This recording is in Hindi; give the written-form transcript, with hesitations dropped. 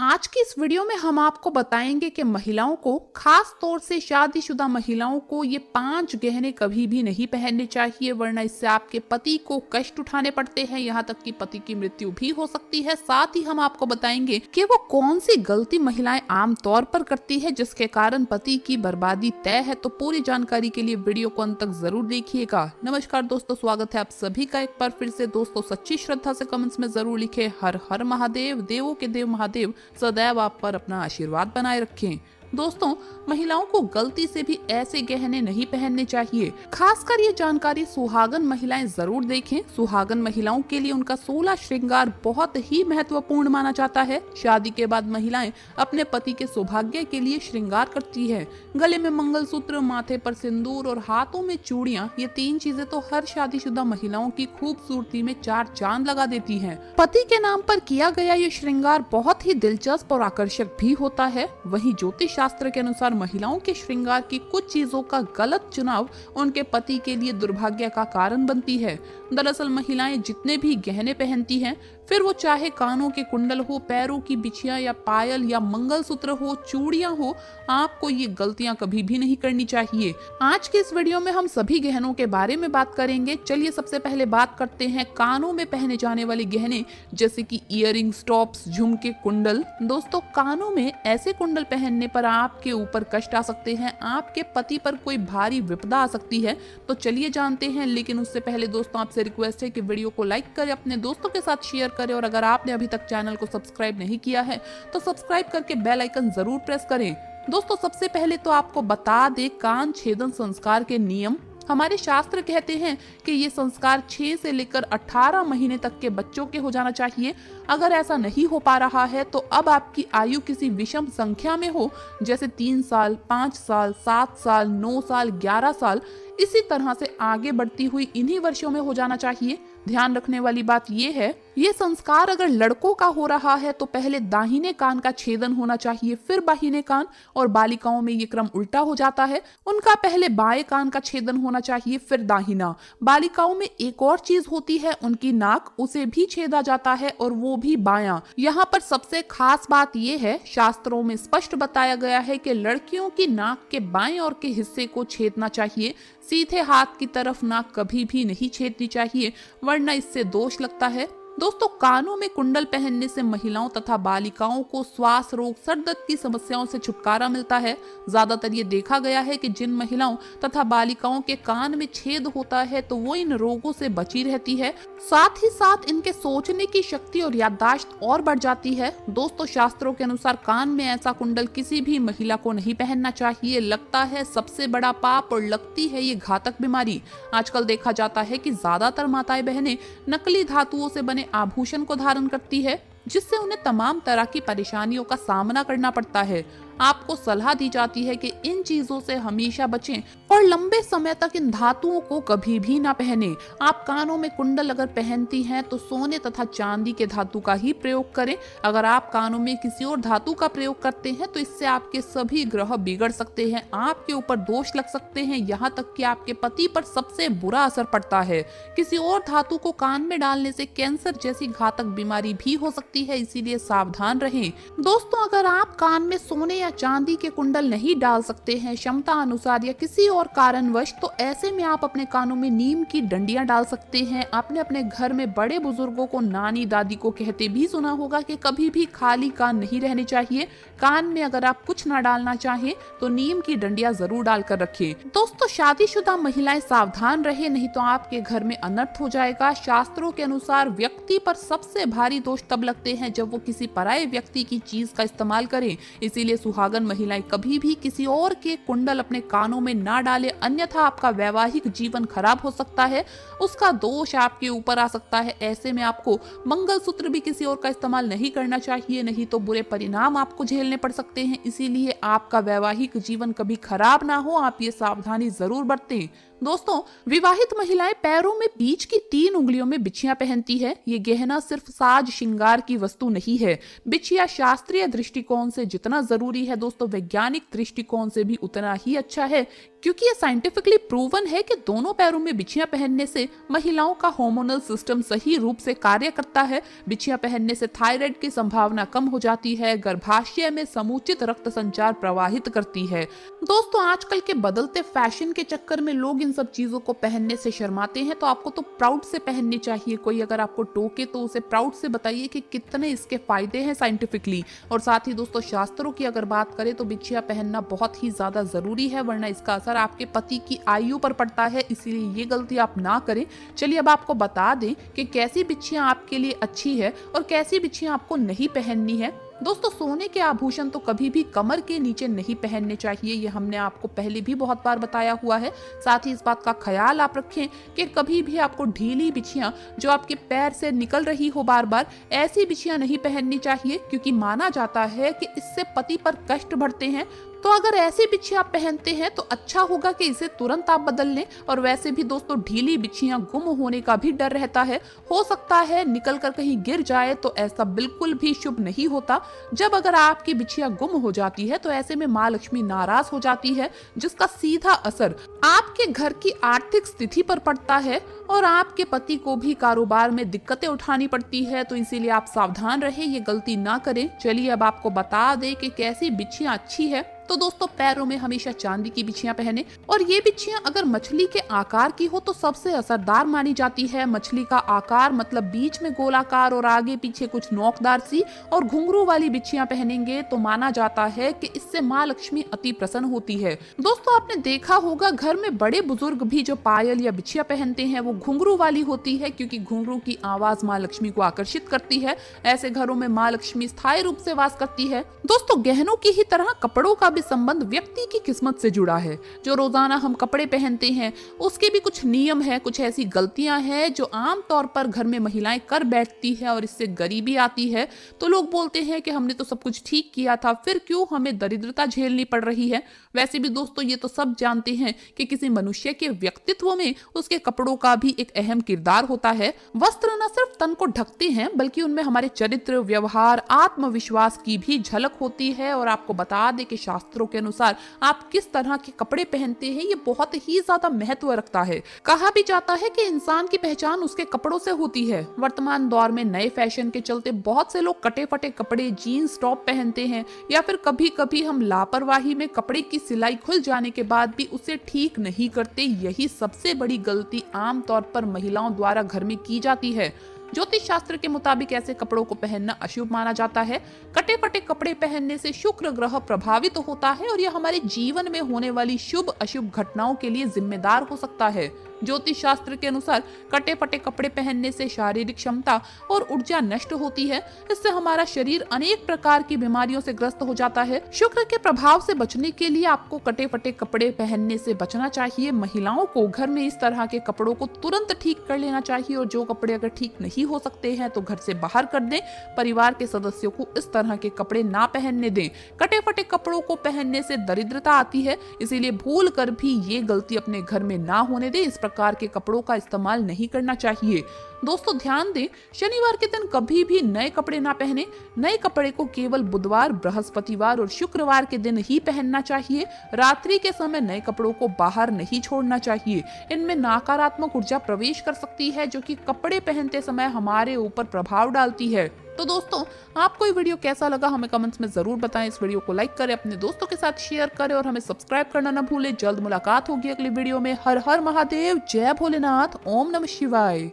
आज की इस वीडियो में हम आपको बताएंगे कि महिलाओं को, खास तौर से शादीशुदा महिलाओं को, ये 5 गहने कभी भी नहीं पहनने चाहिए, वरना इससे आपके पति को कष्ट उठाने पड़ते हैं, यहाँ तक कि पति की मृत्यु भी हो सकती है। साथ ही हम आपको बताएंगे कि वो कौन सी गलती महिलाएं आम तौर पर करती है जिसके कारण पति की बर्बादी तय है। तो पूरी जानकारी के लिए वीडियो को अंत तक जरूर देखिएगा। नमस्कार दोस्तों, स्वागत है आप सभी का एक बार फिर से। दोस्तों, सच्ची श्रद्धा से कमेंट्स में जरूर लिखे हर हर महादेव, देवों के देव महादेव सदैव आप पर अपना आशीर्वाद बनाए रखें। दोस्तों, महिलाओं को गलती से भी ऐसे गहने नहीं पहनने चाहिए। खासकर ये जानकारी सुहागन महिलाएं जरूर देखें। सुहागन महिलाओं के लिए उनका 16 श्रृंगार बहुत ही महत्वपूर्ण माना जाता है। शादी के बाद महिलाएं अपने पति के सौभाग्य के लिए श्रृंगार करती है। गले में मंगलसूत्र, माथे पर सिंदूर और हाथों में चूड़ियां, ये 3 चीजें तो हर शादीशुदा महिलाओं की खूबसूरती में 4 चांद लगा देती हैं। पति के नाम पर किया गया ये श्रृंगार बहुत ही दिलचस्प और आकर्षक भी होता है। वहीं ज्योतिष शास्त्र के अनुसार महिलाओं के श्रृंगार की कुछ चीजों का गलत चुनाव उनके पति के लिए दुर्भाग्य का कारण बनती है। दरअसल महिलाएं जितने भी गहने पहनती हैं, फिर वो चाहे कानों के कुंडल हो, पैरों की बिछिया या पायल या मंगलसूत्र हो, चूड़ियां हो, आपको ये गलतियां कभी भी नहीं करनी चाहिए। आज के इस वीडियो में हम सभी गहनों के बारे में बात करेंगे। चलिए सबसे पहले बात करते हैं कानों में पहने जाने वाले गहने, जैसे कि इयररिंग्स, टॉप्स, झुमके, कुंडल। दोस्तों, कानों में ऐसे कुंडल पहनने पर आपके ऊपर कष्ट आ सकते हैं, आपके पति पर कोई भारी विपदा आ सकती है। तो चलिए जानते हैं, लेकिन उससे पहले दोस्तों आपसे रिक्वेस्ट है कि वीडियो को लाइक करें, अपने दोस्तों के साथ शेयर करें, और अगर आपने अभी तक चैनल को सब्सक्राइब नहीं किया है तो सब्सक्राइब करके बेल आइकन जरूर प्रेस करें। दोस्तों, सबसे पहले तो आपको बता दें कान छेदन संस्कार के नियम। हमारे शास्त्र कहते हैं कि ये संस्कार 6 से लेकर 18 महीने तक के बच्चों के हो जाना चाहिए। अगर ऐसा नहीं हो पा रहा है तो अब आपकी आयु किसी विषम संख्या में हो, जैसे 3 साल, 5 साल, 7 साल, 9 साल, 11 साल, इसी तरह से आगे बढ़ती हुई इन्हीं वर्षों में हो जाना चाहिए। ध्यान रखने वाली बात ये है, ये संस्कार अगर लड़कों का हो रहा है तो पहले दाहिने कान का छेदन होना चाहिए, फिर बाहिने कान, और बालिकाओं में ये क्रम उल्टा हो जाता है। उनका पहले बाएं कान का छेदन होना चाहिए, फिर दाहिना। बालिकाओं में एक और चीज होती है, उनकी नाक, उसे भी छेदा जाता है, और वो भी बायां। यहाँ पर सबसे खास बात ये है, शास्त्रों में स्पष्ट बताया गया है कि लड़कियों की नाक के बाएं ओर के हिस्से को छेदना चाहिए। सीधे हाथ की तरफ नाक कभी भी नहीं छेदनी चाहिए, वरना इससे दोष लगता है। दोस्तों, कानों में कुंडल पहनने से महिलाओं तथा बालिकाओं को श्वास रोग, सर दर्द की समस्याओं से छुटकारा मिलता है। ज्यादातर ये देखा गया है कि जिन महिलाओं तथा बालिकाओं के कान में छेद होता है तो वो इन रोगों से बची रहती है। साथ ही साथ इनके सोचने की शक्ति और याददाश्त और बढ़ जाती है। दोस्तों, शास्त्रों के अनुसार कान में ऐसा कुंडल किसी भी महिला को नहीं पहनना चाहिए। लगता है सबसे बड़ा पाप और लगती है ये घातक बीमारी। आजकल देखा जाता है कि ज्यादातर माताएं बहनें नकली धातुओं से बने आभूषण को धारण करती है, जिससे उन्हें तमाम तरह की परेशानियों का सामना करना पड़ता है। आपको सलाह दी जाती है कि इन चीजों से हमेशा बचें और लंबे समय तक इन धातुओं को कभी भी ना पहने। आप कानों में कुंडल अगर पहनती हैं तो सोने तथा चांदी के धातु का ही प्रयोग करें। अगर आप कानों में किसी और धातु का प्रयोग करते हैं तो इससे आपके सभी ग्रह बिगड़ सकते हैं, आपके ऊपर दोष लग सकते हैं, यहाँ तक कि आपके पति पर सबसे बुरा असर पड़ता है। किसी और धातु को कान में डालने से कैंसर जैसी घातक बीमारी भी हो सकती है, इसीलिए सावधान रहें। दोस्तों, अगर आप कान में सोने चांदी के कुंडल नहीं डाल सकते हैं क्षमता अनुसार या किसी और कारणवश, तो ऐसे में आप अपने कानों में नीम की डंडियां डाल सकते हैं। आपने अपने घर में बड़े बुजुर्गों को, नानी दादी को कहते भी सुना होगा कि कभी भी खाली कान नहीं रहने चाहिए। कान में अगर आप कुछ ना डालना चाहें तो नीम की डंडियां जरूर डालकर रखें। दोस्तों, शादीशुदा महिलाएं सावधान रहे, नहीं तो आपके घर में अनर्थ हो जाएगा। शास्त्रों के अनुसार व्यक्ति पर सबसे भारी दोष तब लगते हैं जब वो किसी पराये व्यक्ति की चीज का इस्तेमाल करें। इसीलिए सुहागन महिलाएं कभी भी किसी और के कुंडल अपने कानों में ना डालें, अन्यथा आपका वैवाहिक जीवन खराब हो सकता है, उसका दोष आपके ऊपर आ सकता है। ऐसे में आपको मंगलसूत्र भी किसी और का इस्तेमाल नहीं करना चाहिए, नहीं तो बुरे परिणाम आपको झेलने पड़ सकते हैं। इसीलिए आपका वैवाहिक जीवन कभी खराब ना हो, आप ये सावधानी जरूर बरतें। दोस्तों, विवाहित महिलाएं पैरों में बीच की 3 उंगलियों में बिछिया पहनती है। ये गहना सिर्फ साज श्रृंगार की वस्तु नहीं है। बिछिया शास्त्रीय दृष्टिकोण से जितना जरूरी है दोस्तों, वैज्ञानिक दृष्टिकोण से भी उतना ही अच्छा है, क्योंकि ये साइंटिफिकली प्रूवन है कि दोनों पैरों में बिछियां पहनने से महिलाओं का हार्मोनल सिस्टम सही रूप से कार्य करता है। बिछियां पहनने से थायराइड की संभावना कम हो जाती है, गर्भाशय में समुचित रक्त संचार प्रवाहित करती है। दोस्तों, आजकल के बदलते फैशन के चक्कर में लोग इन सब चीजों को पहनने से शर्माते हैं, तो आपको तो प्राउड से पहननी चाहिए। कोई अगर आपको टोके तो उसे प्राउड से बताइए कि कितने इसके फायदे हैं साइंटिफिकली। और साथ ही दोस्तों, शास्त्रों की अगर बात करें तो बिछिया पहनना बहुत ही ज्यादा जरूरी है, वरना इसका असर आपके पति की आयु पर पड़ता है, इसीलिए ये गलती आप ना करें। चलिए अब आपको बता दें कि कैसी बिछियां आपके लिए अच्छी है और कैसी बिछियां आपको नहीं पहननी है। दोस्तों, सोने के आभूषण तो कभी भी कमर के नीचे नहीं पहनने चाहिए, ये हमने आपको पहले भी बहुत बार बताया हुआ है। साथ ही इस बात का ख्याल आप रखें कि कभी भी आपको ढीली बिछियां जो आपके पैर से निकल रही हो बार बार, ऐसी बिछियां नहीं पहननी चाहिए, क्योंकि माना जाता है कि इससे पति पर कष्ट बढ़ते हैं। तो अगर ऐसी बिछियां आप पहनते हैं तो अच्छा होगा कि इसे तुरंत आप बदल लें। और वैसे भी दोस्तों, ढीली बिछियां गुम होने का भी डर रहता है, हो सकता है निकल कर कहीं गिर जाए, तो ऐसा बिल्कुल भी शुभ नहीं होता। जब अगर आपकी बिछिया गुम हो जाती है तो ऐसे में माँ लक्ष्मी नाराज हो जाती है, जिसका सीधा असर आपके घर की आर्थिक स्थिति पर पड़ता है और आपके पति को भी कारोबार में दिक्कतें उठानी पड़ती है। तो इसीलिए आप सावधान रहें, ये गलती ना करें। चलिए अब आपको बता दें कि कैसी बिछिया अच्छी है। तो दोस्तों, पैरों में हमेशा चांदी की बिछियां पहने, और ये बिछियां अगर मछली के आकार की हो तो सबसे असरदार मानी जाती है। मछली का आकार मतलब बीच में गोलाकार और आगे पीछे कुछ नोकदार सी और घुंघरू वाली बिछियां पहनेंगे तो माना जाता है कि इससे माँ लक्ष्मी अति प्रसन्न होती है। दोस्तों, आपने देखा होगा घर में बड़े बुजुर्ग भी जो पायल या बिछिया पहनते हैं वो घुंघरू वाली होती है, क्योंकि घुंघरू की आवाज माँ लक्ष्मी को आकर्षित करती है। ऐसे घरों में माँ लक्ष्मी स्थायी रूप से वास करती है। दोस्तों, गहनों की ही तरह कपड़ों का भी संबंध व्यक्ति की किस्मत से जुड़ा है। जो रोजाना हम कपड़े पहनते हैं उसके भी कुछ नियम है, कुछ ऐसी गलतियां हैं जो आम तौर पर घर में महिलाएं कर बैठती है और इससे गरीबी आती है। तो लोग बोलते हैं कि हमने तो सब कुछ ठीक किया था, फिर क्यों हमें दरिद्रता झेलनी पड़ रही है। वैसे भी दोस्तों, ये तो सब जानते हैं कि किसी मनुष्य के व्यक्तित्व में उसके कपड़ों का भी एक अहम किरदार होता है। वस्त्र न सिर्फ तन को ढकते हैं बल्कि उनमें हमारे चरित्र, व्यवहार, आत्मविश्वास की भी झलक होती है। और आपको बता दें कि शास्त्रों के अनुसार आप किस तरह के कपड़े पहनते हैं ये बहुत ही ज्यादा महत्व रखता है। कहा भी जाता है कि इंसान की पहचान उसके कपड़ों से होती है। वर्तमान दौर में नए फैशन के चलते बहुत से लोग कटे फटे कपड़े, जीन्स टॉप पहनते हैं, या फिर कभी कभी हम लापरवाही में कपड़े की सिलाई खुल जाने के बाद भी उसे ठीक नहीं करते। यही सबसे बड़ी गलती आमतौर पर महिलाओं द्वारा घर में की जाती है। ज्योतिष शास्त्र के मुताबिक ऐसे कपड़ों को पहनना अशुभ माना जाता है। कटे फटे कपड़े पहनने से शुक्र ग्रह प्रभावित होता है और यह हमारे जीवन में होने वाली शुभ अशुभ घटनाओं के लिए जिम्मेदार हो सकता है। ज्योतिष शास्त्र के अनुसार कटे फटे कपड़े पहनने से शारीरिक क्षमता और ऊर्जा नष्ट होती है। इससे हमारा शरीर अनेक प्रकार की बीमारियों से ग्रस्त हो जाता है। शुक्र के प्रभाव से बचने के लिए आपको कटे फटे कपड़े पहनने से बचना चाहिए। महिलाओं को घर में इस तरह के कपड़ों को तुरंत ठीक कर लेना चाहिए, और जो कपड़े अगर ठीक नहीं हो सकते हैं तो घर से बाहर कर दें। परिवार के सदस्यों को इस तरह के कपड़े ना पहनने दें। कटे फटे कपड़ों को पहनने से दरिद्रता आती है, इसीलिए भूल कर भी ये गलती अपने घर में ना होने दें। इस प्रकार के कपड़ों का इस्तेमाल नहीं करना चाहिए। दोस्तों, ध्यान दें, शनिवार के दिन कभी भी नए कपड़े ना पहने। नए कपड़े को केवल बुधवार, बृहस्पतिवार और शुक्रवार के दिन ही पहनना चाहिए। रात्रि के समय नए कपड़ों को बाहर नहीं छोड़ना चाहिए। इनमें नकारात्मक ऊर्जा प्रवेश कर सकती है, जो कि कपड़े पहनते समय हमारे ऊपर प्रभाव डालती है। तो दोस्तों, आपको ये वीडियो कैसा लगा हमें कमेंट्स में जरूर बताएं। इस वीडियो को लाइक करें, अपने दोस्तों के साथ शेयर करें और हमें सब्सक्राइब करना न भूलें। जल्द मुलाकात होगी अगली वीडियो में। हर हर महादेव, जय भोलेनाथ, ओम नमः शिवाय।